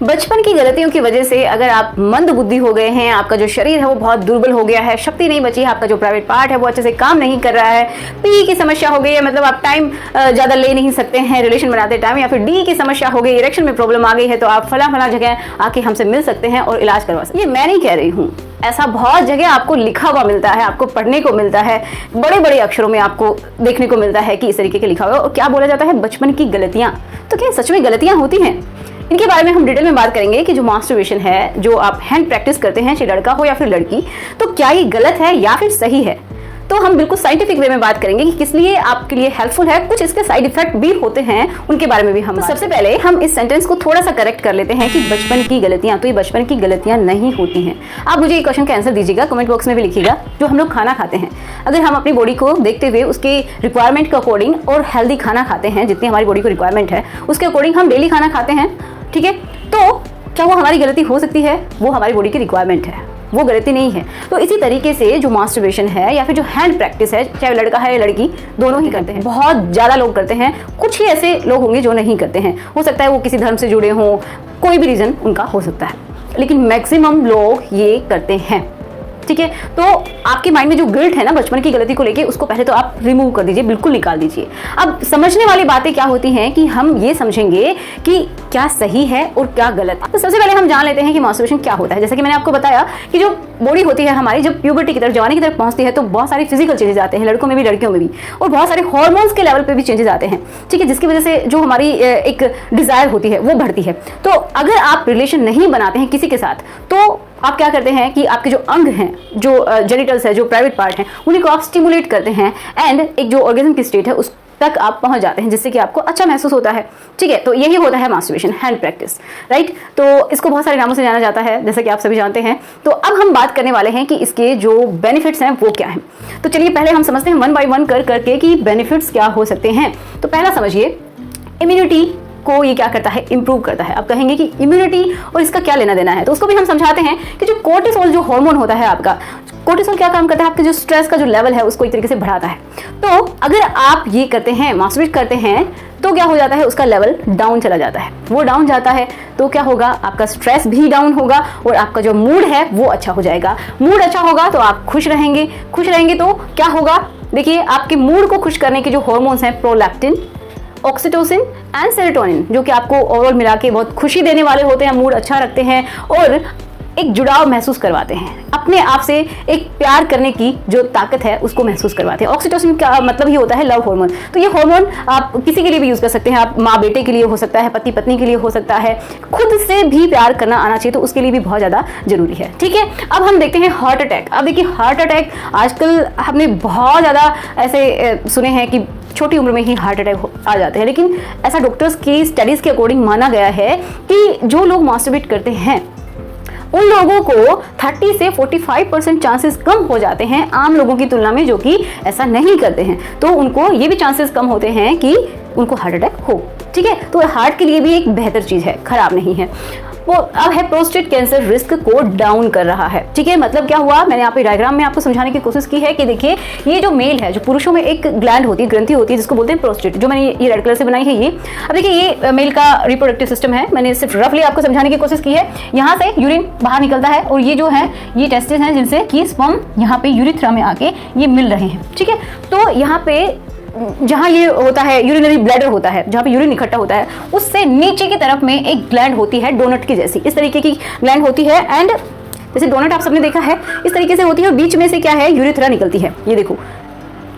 बचपन की गलतियों की वजह से अगर आप मंद बुद्धि हो गए हैं, आपका जो शरीर है वो बहुत दुर्बल हो गया है, शक्ति नहीं बची है, आपका जो प्राइवेट पार्ट है वो अच्छे से काम नहीं कर रहा है, पी की समस्या हो गई है, मतलब आप टाइम ज़्यादा ले नहीं सकते हैं रिलेशन बनाते टाइम, या फिर डी की समस्या हो गई, इरेक्शन में प्रॉब्लम आ गई है, तो आप फला जगह आके हमसे मिल सकते हैं और इलाज करवा सकते हैं। ये मैं नहीं कह रही हूँ, ऐसा बहुत जगह आपको लिखा हुआ मिलता है, आपको पढ़ने को मिलता है, बड़े बड़े अक्षरों में आपको देखने को मिलता है कि इस तरीके के लिखा हुआ है। और क्या बोला जाता है, बचपन की गलतियां। तो क्या सच में गलतियां होती हैं? इनके बारे में हम डिटेल में बात करेंगे कि जो मास्टरबेशन है, जो आप हैंड प्रैक्टिस करते हैं, चाहे लड़का हो या फिर लड़की, तो क्या ये गलत है या फिर सही है। तो हम बिल्कुल साइंटिफिक वे में बात करेंगे कि किस लिए आपके लिए हेल्पफुल है, कुछ इसके साइड इफेक्ट भी होते हैं, उनके बारे में भी हम। तो सबसे पहले हम इस सेंटेंस को थोड़ा सा करेक्ट कर लेते हैं कि बचपन की गलतियां, तो ये बचपन की गलतियां नहीं होती हैं। आप मुझे ये क्वेश्चन का आंसर दीजिएगा, कमेंट बॉक्स में भी लिखिएगा। जो हम लोग खाना खाते हैं, अगर हम अपनी बॉडी को देखते हुए उसके रिक्वायरमेंट के अकॉर्डिंग और हेल्दी खाना खाते हैं, जितनी हमारी बॉडी को रिक्वायरमेंट है उसके अकॉर्डिंग हम डेली खाना खाते हैं, ठीक है, तो क्या वो हमारी गलती हो सकती है? वो हमारी बॉडी की रिक्वायरमेंट है, वो गलती नहीं है। तो इसी तरीके से जो मास्टरबेशन है या फिर जो हैंड प्रैक्टिस है, चाहे लड़का है या लड़की, दोनों ही करते हैं। बहुत ज़्यादा लोग करते हैं, कुछ ही ऐसे लोग होंगे जो नहीं करते हैं। हो सकता है वो किसी धर्म से जुड़े हों, कोई भी रीज़न उनका हो सकता है, लेकिन मैक्सिमम लोग ये करते हैं, ठीक है। तो आपके माइंड में जो गिल्ट है ना बचपन की गलती को लेके, उसको पहले तो आप रिमूव कर दीजिए, बिल्कुल निकाल दीजिए। अब समझने वाली बातें क्या होती हैं कि हम ये समझेंगे कि क्या सही है और क्या गलत। तो सबसे पहले हम जान लेते हैं कि मास्टरबेशन क्या होता है। जैसे कि मैंने आपको बताया कि जो बॉडी होती है हमारी, जब प्यूबर्टी की तरफ, जवानी की तरफ पहुंचती है, तो बहुत सारे फिजिकल चेंजेस आते हैं, लड़कों में भी लड़कियों में भी, और बहुत सारे हार्मोन्स के लेवल पे भी चेंजेस आते हैं, ठीक है, जिसकी वजह से जो हमारी एक डिजायर होती है वो बढ़ती है। तो अगर आप रिलेशन नहीं बनाते हैं किसी के साथ, तो आप क्या करते हैं कि आपके जो अंग हैं, जो जेनिटल्स है, जो प्राइवेट पार्ट हैं, उन्हीं को आप स्टिमुलेट करते हैं एंड एक जो ऑर्गेज्म की स्टेट है उस तक आप पहुंच जाते हैं, जिससे कि आपको अच्छा महसूस होता है, ठीक है। तो यही होता है मास्टरबेशन, हैंड प्रैक्टिस, राइट। तो इसको बहुत सारे नामों से जाना जाता है, जैसा कि आप सभी जानते हैं। तो अब हम बात करने वाले हैं कि इसके जो बेनिफिट्स हैं वो क्या हैं। तो चलिए पहले हम समझते हैं वन बाय वन कर करके कि बेनिफिट्स क्या हो सकते हैं। तो पहला समझिए, इम्यूनिटी को ये क्या करता है, इंप्रूव करता है। आप कहेंगे कि इम्यूनिटी और इसका क्या लेना देना है, तो उसको भी हम समझाते हैं कि जो कोर्टिसोल जो हार्मोन होता है आपका, कोर्टिसोल क्या काम करता है, आपके जो स्ट्रेस का जो लेवल है उसको एक तरीके से बढ़ाता है। तो अगर आप ये करते हैं, मास्टरबेट करते हैं, तो क्या हो जाता है, उसका लेवल डाउन चला जाता है। वो डाउन जाता है तो क्या होगा, आपका स्ट्रेस भी डाउन होगा और आपका जो मूड है वो अच्छा हो जाएगा। मूड अच्छा होगा तो आप खुश रहेंगे, खुश रहेंगे तो क्या होगा, देखिए आपके मूड को खुश करने के जो हार्मोन्स हैं, प्रोलैक्टिन, ऑक्सीटोसिन एंड सेरोटोनिन, जो कि आपको ओवरऑल मिला के बहुत खुशी देने वाले होते हैं, मूड अच्छा रखते हैं और एक जुड़ाव महसूस करवाते हैं, अपने आप से एक प्यार करने की जो ताकत है उसको महसूस करवाते हैं। ऑक्सीटोसिन का मतलब ही होता है लव हार्मोन। तो ये हार्मोन आप किसी के लिए भी यूज कर सकते हैं, आप माँ बेटे के लिए हो सकता है, पति पत्नी के लिए हो सकता है, खुद से भी प्यार करना आना चाहिए, तो उसके लिए भी बहुत ज्यादा जरूरी है, ठीक है। अब हम देखते हैं हार्ट अटैक। अब देखिए हार्ट अटैक आजकल हमने बहुत ज्यादा ऐसे सुने हैं कि छोटी उम्र में ही हार्ट अटैक आ जाते हैं, लेकिन ऐसा डॉक्टर्स की स्टडीज के अकॉर्डिंग माना गया है कि जो लोग मास्टरबेट करते हैं उन लोगों को 30 से 45% चांसेस कम हो जाते हैं आम लोगों की तुलना में, जो कि ऐसा नहीं करते हैं। तो उनको ये भी चांसेस कम होते हैं कि उनको हार्ट अटैक हो, ठीक है। तो हार्ट के लिए भी एक बेहतर चीज है, खराब नहीं है। वो अब है प्रोस्टेट कैंसर रिस्क को डाउन कर रहा है, ठीक है। मतलब क्या हुआ, मैंने यहाँ पे डायग्राम में आपको समझाने की कोशिश की है कि देखिए ये जो मेल है, जो पुरुषों में एक ग्लैंड होती है, ग्रंथि होती है, जिसको बोलते हैं प्रोस्टेट, जो मैंने ये रेड कलर से बनाई है ये। अब देखिए ये मेल का रिप्रोडक्टिव सिस्टम है, मैंने सिर्फ रफली आपको समझाने की कोशिश की है। यहाँ से यूरिन बाहर निकलता है और ये जो है ये टेस्टिस हैं, जिनसे कि स्पर्म यहाँ पे यूरिथ्रा में आके ये मिल रहे हैं, ठीक है। तो यहाँ पे जहाँ ये होता है यूरिनरी ब्लैडर होता है, जहाँ पे यूरिन इकट्ठा होता है, उससे नीचे की तरफ में एक ग्लैंड होती है, डोनट की जैसी, इस तरीके की ग्लैंड होती है। एंड जैसे डोनट आप सबने देखा है इस तरीके से होती है, और बीच में से क्या है, यूरिथ्रा निकलती है, ये देखो,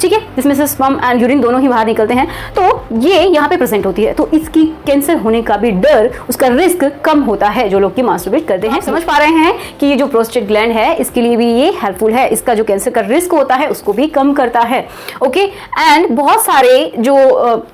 ठीक है, जिसमें से स्पर्म एंड यूरिन दोनों ही बाहर निकलते हैं। तो ये यहाँ पे प्रेजेंट होती है, तो इसकी कैंसर होने का भी डर, उसका रिस्क कम होता है जो लोग की मास्टरबेट करते हैं। समझ पा रहे हैं कि ये जो प्रोस्टेट ग्लैंड है इसके लिए भी ये हेल्पफुल है, इसका जो कैंसर का रिस्क होता है उसको भी कम करता है, ओके। एंड बहुत सारे जो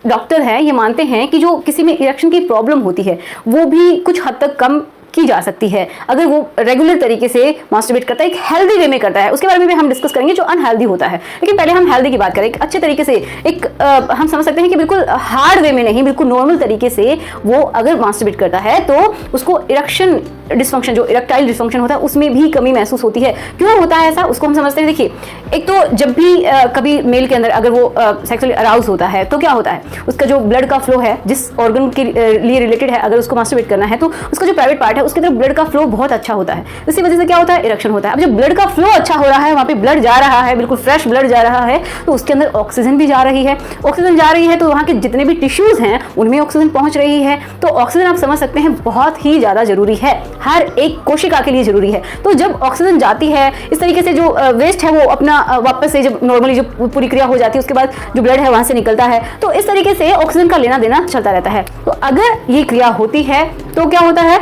डॉक्टर हैं ये मानते हैं कि जो किसी में इरेक्शन की प्रॉब्लम होती है वो भी कुछ हद तक कम की जा सकती है अगर वो रेगुलर तरीके से मास्टरबेट करता है, एक हेल्दी वे में करता है। उसके बारे में भी हम डिस्कस करेंगे जो अनहेल्दी होता है, लेकिन पहले हम हेल्दी की बात करें। एक अच्छे तरीके से एक हम समझ सकते हैं कि बिल्कुल हार्ड वे में नहीं, बिल्कुल नॉर्मल तरीके से वो अगर मास्टरबेट करता है तो उसको इरेक्शन डिस्फंक्शन, जो इरेक्टाइल डिस्फंक्शन होता है, उसमें भी कमी महसूस होती है। क्यों होता है ऐसा, उसको हम समझते हैं। देखिए, एक तो जब भी कभी मेल के अंदर अगर वो सेक्सुअली अराउज होता है तो क्या होता है, उसका जो ब्लड का फ्लो है, जिस ऑर्गन के लिए रिलेटेड है, अगर उसको मास्टरबेट करना है तो उसका जो प्राइवेट पार्ट है उसकी तरफ ब्लड का फ्लो बहुत अच्छा होता है। इसी वजह से क्या होता है, इरेक्शन होता है। अब जब ब्लड का फ्लो अच्छा हो रहा है, वहाँ पे ब्लड जा रहा है, बिल्कुल फ्रेश ब्लड जा रहा है, तो उसके अंदर ऑक्सीजन भी जा रही है। ऑक्सीजन जा रही है तो वहाँ के जितने भी टिश्यूज हैं उनमें ऑक्सीजन पहुंच रही है। तो ऑक्सीजन आप समझ सकते हैं बहुत ही ज्यादा जरूरी है, हर एक कोशिका के लिए जरूरी है। तो जब ऑक्सीजन जाती है, इस तरीके से जो वेस्ट है वो अपना वापस से, जब नॉर्मली जो पूरी क्रिया हो जाती है उसके बाद जो ब्लड है वहां से निकलता है, तो इस तरीके से ऑक्सीजन का लेना देना चलता रहता है। तो अगर ये क्रिया होती है तो क्या होता है,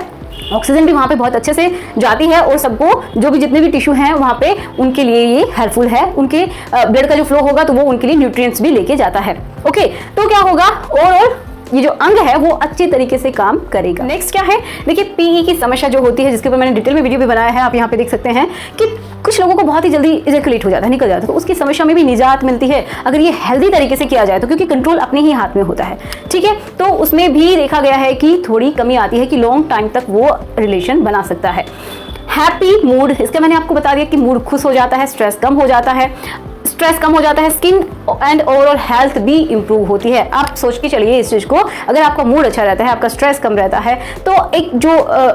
ऑक्सीजन भी वहाँ पे बहुत अच्छे से जाती है और सबको, जो भी जितने भी टिश्यू हैं वहाँ पे, उनके लिए ये हेल्पफुल है। उनके ब्लड का जो फ्लो होगा तो वो उनके लिए न्यूट्रिएंट्स भी लेके जाता है। ओके, तो क्या होगा, ओवरऑल ये जो अंग है वो अच्छे तरीके से काम करेगा। नेक्स्ट क्या है, देखिए पीई की समस्या जो होती है, जिसके ऊपर मैंने डिटेल में वीडियो भी बनाया है, आप यहाँ पे देख सकते हैं कि कुछ लोगों को बहुत ही जल्दी इजैकुलेट हो जाता है, निकल जाता है। तो उसकी समस्या में भी निजात मिलती है अगर ये हेल्दी तरीके से किया जाए तो, क्योंकि कंट्रोल अपने ही हाथ में होता है। ठीक है, तो उसमें भी देखा गया है कि थोड़ी कमी आती है कि लॉन्ग टाइम तक वो रिलेशन बना सकता है। हैप्पी मूड, इसका मैंने आपको बता दिया कि मूड खुश हो जाता है, स्ट्रेस कम हो जाता है, स्ट्रेस कम हो जाता है, स्किन एंड ओवरऑल हेल्थ भी इंप्रूव होती है। आप सोच के चलिए इस चीज को, अगर आपका मूड अच्छा रहता है, आपका स्ट्रेस कम रहता है, तो एक जो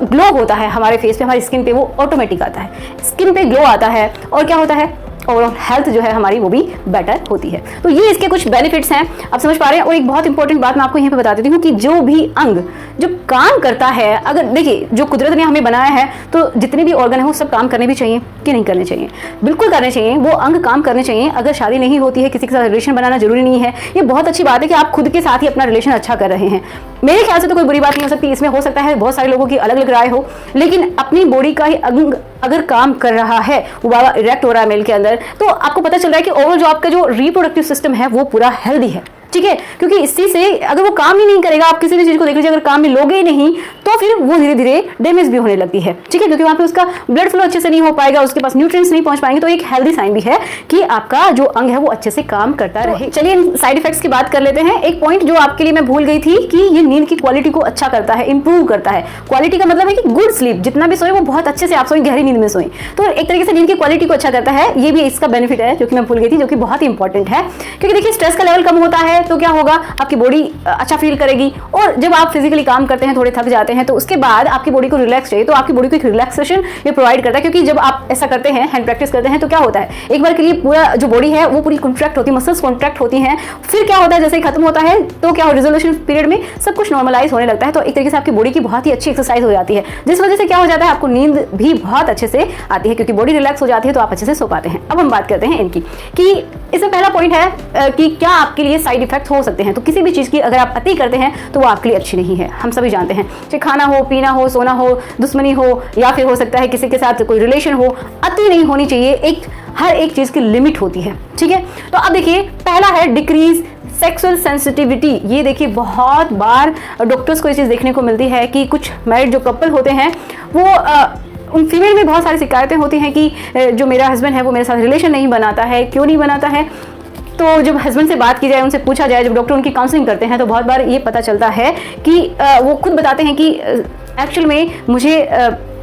ग्लो होता है हमारे फेस पे, हमारी स्किन पे, वो ऑटोमेटिक आता है। स्किन पे ग्लो आता है और क्या होता है, और हेल्थ जो है हमारी वो भी बेटर होती है। तो ये इसके कुछ बेनिफिट्स हैं, आप समझ पा रहे हैं। और एक बहुत इंपॉर्टेंट बात मैं आपको यहाँ पे बता देती हूँ कि जो भी अंग जो काम करता है, अगर देखिए जो कुदरत ने हमें बनाया है, तो जितने भी ऑर्गन है वो सब काम करने भी चाहिए कि नहीं करने चाहिए, बिल्कुल करने चाहिए। वो अंग काम करने चाहिए। अगर शादी नहीं होती है, किसी के साथ रिलेशन बनाना जरूरी नहीं है। ये बहुत अच्छी बात है कि आप खुद के साथ ही अपना रिलेशन अच्छा कर रहे हैं। मेरे ख्याल से तो कोई बुरी बात नहीं हो सकती। इसमें हो सकता है बहुत सारे लोगों की अलग अलग राय हो, लेकिन अपनी बॉडी का ही अंग अगर काम कर रहा है, वो बाबा इरेक्ट हो रहा है मेल के अंदर, तो आपको पता चल रहा है कि ओवरऑल जो आपका जो रिप्रोडक्टिव सिस्टम है वो पूरा हेल्दी है। ठीक है, क्योंकि इसी से अगर वो काम ही नहीं करेगा, आप किसी भी चीज को देख लीजिए, अगर काम में लोगे ही नहीं तो फिर वो धीरे धीरे डैमेज भी होने लगती है। ठीक है, क्योंकि वहां पे उसका ब्लड फ्लो अच्छे से नहीं हो पाएगा, उसके पास न्यूट्रिएंट्स नहीं पहुंच पाएंगे। तो एक हेल्दी साइन भी है कि आपका जो अंग है वो अच्छे से काम करता रहे। चलिए इन साइड इफेक्ट्स की बात कर लेते हैं। एक पॉइंट जो आपके लिए मैं भूल गई थी कि ये नींद की क्वालिटी को अच्छा करता है, इंप्रूव करता है। क्वालिटी का मतलब है कि गुड स्लीप, जितना भी सोए वो बहुत अच्छे से आप सोए, गहरी नींद में सोए, तो एक तरीके से नींद की क्वालिटी को अच्छा करता है। ये भी इसका बेनिफिट है जो कि मैं भूल गई थी, जो कि बहुत ही इंपॉर्टेंट है। क्योंकि देखिए स्ट्रेस का लेवल कम होता है तो क्या होगा, आपकी बॉडी अच्छा फील करेगी। और जब आप फिजिकली काम करते हैं, थोड़े थक जाते हैं, तो उसके बाद आपकी बॉडी को रिलैक्स चाहिए, तो आपकी बॉडी को एक रिलैक्सेशन ये प्रोवाइड करता है। क्योंकि जब आप ऐसा करते हैं, हैंड प्रैक्टिस करते हैं, तो क्या होता है, एक बार के लिए पूरा जो बॉडी है वो पूरी कॉन्ट्रैक्ट होती है, मसल्स कॉन्ट्रैक्ट होती हैं। फिर क्या होता है, जैसे ही खत्म होता है तो क्या हो, रिजोल्यूशन पीरियड में सब कुछ नॉर्मलाइज होने लगता है। तो एक तरीके से आपकी बॉडी की बहुत ही अच्छी एक्सरसाइज हो जाती है, जिस वजह से क्या हो जाता है, आपको नींद भी बहुत अच्छे से आती है, क्योंकि बॉडी रिलैक्स हो जाती है तो आप अच्छे से सो पाते हैं। अब हम बात करते हैं इनकी, कि इसमें पहला पॉइंट है कि क्या आपके लिए साइड इफेक्ट हो सकते हैं। तो किसी भी चीज की अगर आप अति करते हैं तो वो आपके लिए अच्छी नहीं है, हम सभी जानते हैं। चाहे खाना हो, पीना हो, सोना हो, दुश्मनी हो, या फिर हो सकता है किसी के साथ कोई रिलेशन हो, अति नहीं होनी चाहिए। एक हर एक चीज की लिमिट होती है। ठीक है, तो अब देखिए पहला है डिक्रीज सेक्सुअल सेंसिटिविटी। ये देखिए बहुत बार डॉक्टर्स को ये चीज देखने को मिलती है कि कुछ मैरिड जो कपल होते हैं वो उन फीमेल में बहुत सारी शिकायतें होती हैं कि जो मेरा हस्बैंड है वो मेरे साथ रिलेशन नहीं बनाता है, क्यों नहीं बनाता है। तो जब हस्बैंड से बात की जाए, उनसे पूछा जाए, जब डॉक्टर उनकी काउंसलिंग करते हैं, तो बहुत बार ये पता चलता है कि वो खुद बताते हैं कि एक्चुअल में मुझे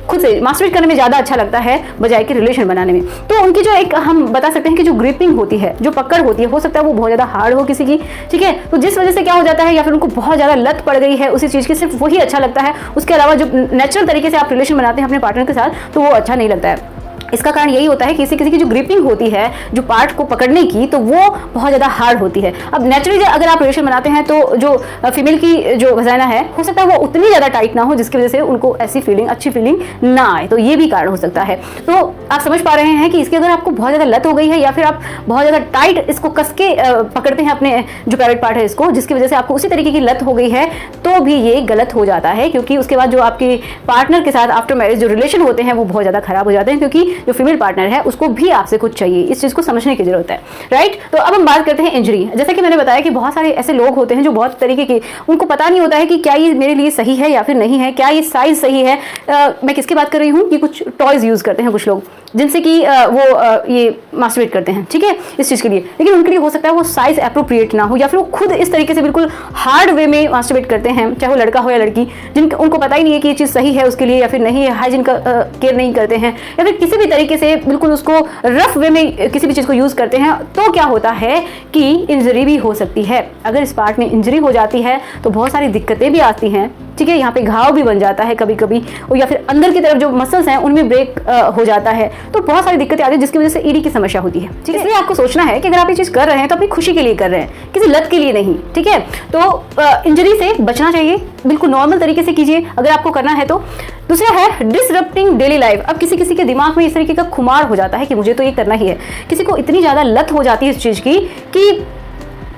खुद से मास्टरबेट करने में ज़्यादा अच्छा लगता है बजाय कि रिलेशन बनाने में। तो उनकी जो एक हम बता सकते हैं कि जो ग्रिपिंग होती है, जो पकड़ होती है, हो सकता है वो बहुत ज़्यादा हार्ड हो किसी की। ठीक है, तो जिस वजह से क्या हो जाता है, या फिर उनको बहुत ज़्यादा लत पड़ गई है उसी चीज़ की, सिर्फ वही अच्छा लगता है, उसके अलावा जो नेचुरल तरीके से आप रिलेशन बनाते हैं अपने पार्टनर के साथ तो वो अच्छा नहीं लगता है। इसका कारण यही होता है कि किसी की जो ग्रिपिंग होती है, जो पार्ट को पकड़ने की, तो वो बहुत ज़्यादा हार्ड होती है। अब नेचुरली अगर आप रिलेशन बनाते हैं तो जो फीमेल की जो वजाना है, हो सकता है वो उतनी ज़्यादा टाइट ना हो जिसकी वजह से उनको ऐसी फीलिंग, अच्छी फीलिंग ना आए। तो ये भी कारण हो सकता है। तो आप समझ पा रहे हैं कि इसकी अगर आपको बहुत ज़्यादा लत हो गई है, या फिर आप बहुत ज़्यादा टाइट इसको कस के पकड़ते हैं अपने जो प्राइवेट पार्ट है इसको, जिसकी वजह से आपको उसी तरीके की लत हो गई है, तो भी ये गलत हो जाता है। क्योंकि उसके बाद जो आपके पार्टनर के साथ आफ्टर मैरिज जो रिलेशन होते हैं वो बहुत ज़्यादा खराब हो जाते हैं, क्योंकि जो फीमेल पार्टनर है उसको भी आपसे कुछ चाहिए, इस चीज़ को समझने की जरूरत है, राइट। तो अब हम बात करते हैं इंजरी। जैसा कि मैंने बताया कि बहुत सारे ऐसे लोग होते हैं जो बहुत तरीके के, उनको पता नहीं होता है कि क्या ये मेरे लिए सही है या फिर नहीं है, क्या ये साइज सही है। मैं किसकी बात कर रही हूँ कि कुछ टॉयज यूज करते हैं कुछ लोग, जिनसे कि वो ये मास्टरबेट करते हैं, ठीक है, इस चीज़ के लिए। लेकिन उनके लिए हो सकता है वो साइज अप्रोप्रिएट ना हो, या फिर वो खुद इस तरीके से बिल्कुल हार्ड वे में मास्टरबेट करते हैं, चाहे वो लड़का हो या लड़की, जिनके उनको पता ही नहीं है कि ये चीज़ सही है उसके लिए या फिर नहीं है, हाइजीन का केयर नहीं करते हैं, या फिर किसी भी तरीके से बिल्कुल उसको रफ वे में किसी भी चीज़ को यूज़ करते हैं। तो क्या होता है कि इंजरी भी हो सकती है। अगर इस पार्ट में इंजरी हो जाती है तो बहुत सारी दिक्कतें भी आती हैं, ठीक है। यहाँ पे घाव भी बन जाता है कभी कभी, और या फिर अंदर की तरफ जो मसल्स हैं उनमें ब्रेक हो जाता है। तो बहुत सारी दिक्कतें आती है जिसकी वजह से ईडी की समस्या होती है, ठीक है। इसलिए आपको सोचना है कि अगर आप ये चीज़ कर रहे हैं तो अपनी खुशी के लिए कर रहे हैं, किसी लत के लिए नहीं, ठीक है। तो इंजरी से बचना चाहिए, बिल्कुल नॉर्मल तरीके से कीजिए अगर आपको करना है तो। दूसरा है डिसरप्टिंग डेली लाइफ। अब किसी किसी के दिमाग में इस तरीके का खुमार हो जाता है कि मुझे तो ये करना ही है। किसी को इतनी ज़्यादा लत हो जाती है इस चीज़ की कि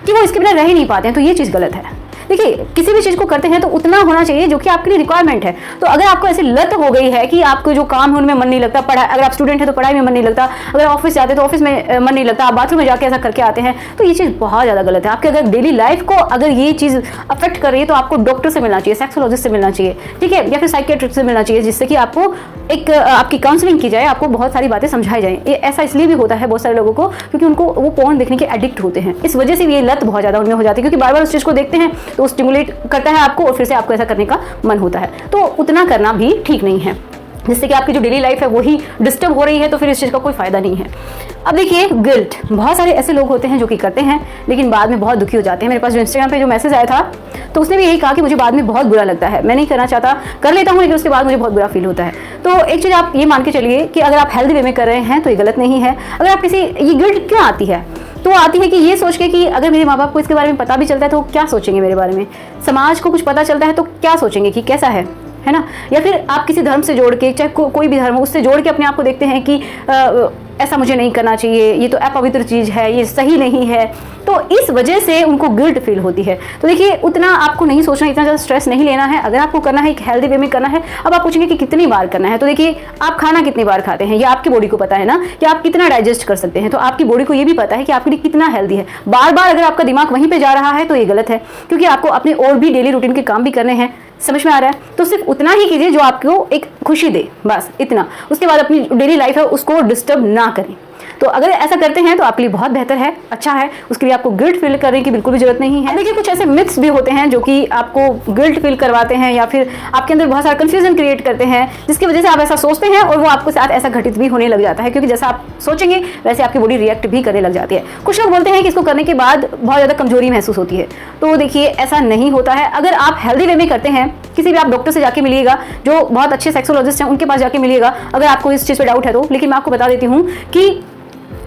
वो इसके बिना रह ही नहीं पाते हैं, तो ये चीज़ गलत है। देखिए, किसी भी चीज़ को करते हैं तो उतना होना चाहिए जो कि आपके लिए रिक्वायरमेंट है। तो अगर आपको ऐसी लत हो गई है कि आपको जो काम है उनमें मन नहीं लगता, पढ़ाई, अगर आप स्टूडेंट है तो पढ़ाई में मन नहीं लगता, अगर ऑफिस जाते तो ऑफिस में मन नहीं लगता, आप बाथरूम में जाके ऐसा करके आते हैं, तो ये चीज़ बहुत ज़्यादा गलत है। आपके अगर डेली लाइफ को अगर ये चीज़ अफेक्ट कर रही है तो आपको डॉक्टर से मिलना चाहिए, सेक्सोलॉजिस्ट से मिलना चाहिए, ठीक है, या फिर साइकियाट्रिस्ट से मिलना चाहिए, जिससे कि आपको एक आपकी काउंसलिंग की जाए, आपको बहुत सारी बातें समझाई जाए। ये ऐसा इसलिए भी होता है बहुत सारे लोगों को क्योंकि उनको वो पोर्न देखने के एडिक्ट होते हैं, इस वजह से ये लत बहुत ज़्यादा उनमें हो जाती है, क्योंकि बार बार उस चीज़ को देखते हैं तो स्टिमुलेट करता है आपको और फिर से आपको ऐसा करने का मन होता है। तो उतना करना भी ठीक नहीं है, जिससे कि आपकी जो डेली लाइफ है वही डिस्टर्ब हो रही है, तो फिर इस चीज़ का कोई फायदा नहीं है। अब देखिए, गिल्ट। बहुत सारे ऐसे लोग होते हैं जो कि करते हैं लेकिन बाद में बहुत दुखी हो जाते हैं। मेरे पास जो इंस्टाग्राम पे जो मैसेज आया था तो उसने भी यही कहा कि मुझे बाद में बहुत बुरा लगता है, मैं नहीं करना चाहता, कर लेता हूँ लेकिन उसके बाद मुझे बहुत बुरा फील होता है। तो एक चीज़ आप ये मान के चलिए कि अगर आप हेल्दी वे में कर रहे हैं तो ये गलत नहीं है। अगर आप किसी, ये गिल्ट क्यों आती है, तो आती है कि ये सोच के कि अगर मेरे माँ बाप को इसके बारे में पता भी चलता है तो क्या सोचेंगे मेरे बारे में, समाज को कुछ पता चलता है तो क्या सोचेंगे कि कैसा है ना। या फिर आप किसी धर्म से जोड़ के, चाहे कोई भी धर्म हो, उससे जोड़ के अपने आप को देखते हैं कि ऐसा मुझे नहीं करना चाहिए, ये तो अपवित्र चीज़ है, ये सही नहीं है, तो इस वजह से उनको गिल्ट फील होती है। तो देखिए, उतना आपको नहीं सोचना, इतना ज़्यादा स्ट्रेस नहीं लेना है। अगर आपको करना है एक हेल्दी वे में करना है। अब आप पूछेंगे कि कितनी बार करना है, तो देखिए, आप खाना कितनी बार खाते हैं, या आपकी बॉडी को पता है ना कि आप कितना डाइजेस्ट कर सकते हैं, तो आपकी बॉडी को ये भी पता है कि आपके लिए कितना हेल्दी है। बार बार अगर आपका दिमाग वहीं पर जा रहा है तो ये गलत है, क्योंकि आपको अपने और भी डेली रूटीन के काम भी करने हैं, समझ में आ रहा है। तो सिर्फ उतना ही कीजिए जो आपको एक खुशी दे, बस इतना। उसके बाद अपनी डेली लाइफ है उसको डिस्टर्ब ना करें। तो अगर ऐसा करते हैं तो आपके लिए बहुत बेहतर है, अच्छा है, उसके लिए आपको गिल्ट फील करने की बिल्कुल भी जरूरत नहीं है। देखिए, कुछ ऐसे मिथ्स भी होते हैं जो कि आपको गिल्ट फील करवाते हैं या फिर आपके अंदर बहुत सारा कंफ्यूजन क्रिएट करते हैं, जिसकी वजह से आप ऐसा सोचते हैं और वो आपके साथ ऐसा घटित भी होने लग जाता है, क्योंकि जैसा आप सोचेंगे वैसे आपकी बॉडी रिएक्ट भी करने लग जाती है। कुछ लोग बोलते हैं कि इसको करने के बाद बहुत ज़्यादा कमजोरी महसूस होती है, तो देखिए ऐसा नहीं होता है। अगर आप हेल्दी वे में करते हैं, किसी भी आप डॉक्टर से जाके मिलिएगा, जो बहुत अच्छे सेक्सोलॉजिस्ट हैं उनके पास जाके मिलिएगा अगर आपको इस चीज़ पर डाउट है तो। लेकिन मैं आपको बता देती हूँ कि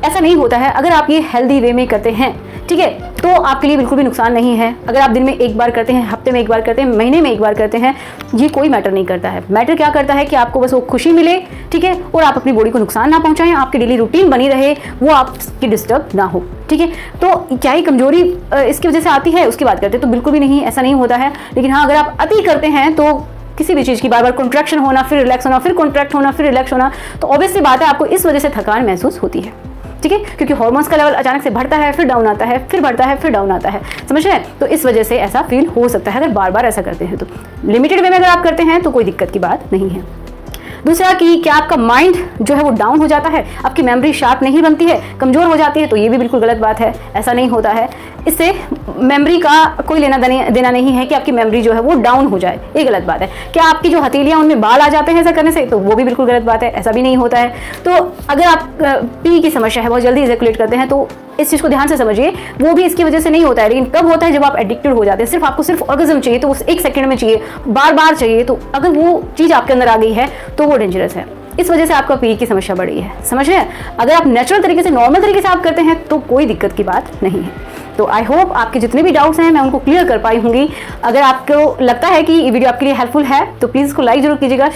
ऐसा नहीं होता है। अगर आप ये हेल्दी वे में करते हैं, ठीक है, तो आपके लिए बिल्कुल भी नुकसान नहीं है। अगर आप दिन में एक बार करते हैं, हफ्ते में एक बार करते हैं, महीने में एक बार करते हैं, ये कोई मैटर नहीं करता है। मैटर क्या करता है कि आपको बस वो खुशी मिले, ठीक है, और आप अपनी बॉडी को नुकसान ना पहुंचाएं, आपकी डेली रूटीन बनी रहे, वो आपकी डिस्टर्ब ना हो, ठीक है। तो क्या ही कमजोरी इसकी वजह से आती है उसकी बात करते हैं तो बिल्कुल भी नहीं, ऐसा नहीं होता है। लेकिन हाँ, अगर आप अति करते हैं तो किसी भी चीज़ की बार बार कॉन्ट्रैक्शन होना, फिर रिलैक्स होना, फिर कॉन्ट्रैक्ट होना, फिर रिलैक्स होना, तो ऑब्वियसली बात है आपको इस वजह से थकान महसूस होती है, ठीक है, क्योंकि हार्मोन्स का लेवल अचानक से बढ़ता है, फिर डाउन आता है, फिर बढ़ता है, फिर डाउन आता है, समझ रहे हैं। तो इस वजह से ऐसा फील हो सकता है अगर बार बार ऐसा करते हैं। तो लिमिटेड वे में अगर आप करते हैं तो कोई दिक्कत की बात नहीं है। दूसरा कि क्या आपका माइंड जो है वो डाउन हो जाता है, आपकी मेमोरी शार्प नहीं बनती है, कमज़ोर हो जाती है, तो ये भी बिल्कुल गलत बात है। ऐसा नहीं होता है, इससे मेमोरी का कोई लेना देना नहीं है कि आपकी मेमोरी जो है वो डाउन हो जाए, ये गलत बात है। क्या आपकी जो हथेलियाँ उनमें बाल आ जाते हैं ऐसा करने से, तो वो भी बिल्कुल गलत बात है, ऐसा भी नहीं होता है। तो अगर आप पी की समस्या है, बहुत जल्दी इजैकुलेट करते हैं, तो इस चीज़ को ध्यान से समझिए, वो भी इसकी वजह से नहीं होता है। लेकिन कब होता है, जब आप एडिक्टेड हो जाते हैं, सिर्फ आपको सिर्फ ऑर्गेज्म चाहिए तो उस एक सेकंड में चाहिए, बार बार चाहिए, तो अगर वो चीज़ आपके अंदर आ गई है तो वो डेंजरस है। इस वजह से आपका पी की समस्या बढ़ रही है, समझ रहे हैं। अगर आप नेचुरल तरीके से, नॉर्मल तरीके से आप करते हैं तो कोई दिक्कत की बात नहीं है। तो आई होप आपके जितने भी डाउट्स हैं मैं उनको क्लियर कर पाई होंगी। अगर आपको लगता है कि ये वीडियो आपके लिए हेल्पफुल है तो प्लीज़ इसको लाइक जरूर कीजिएगा।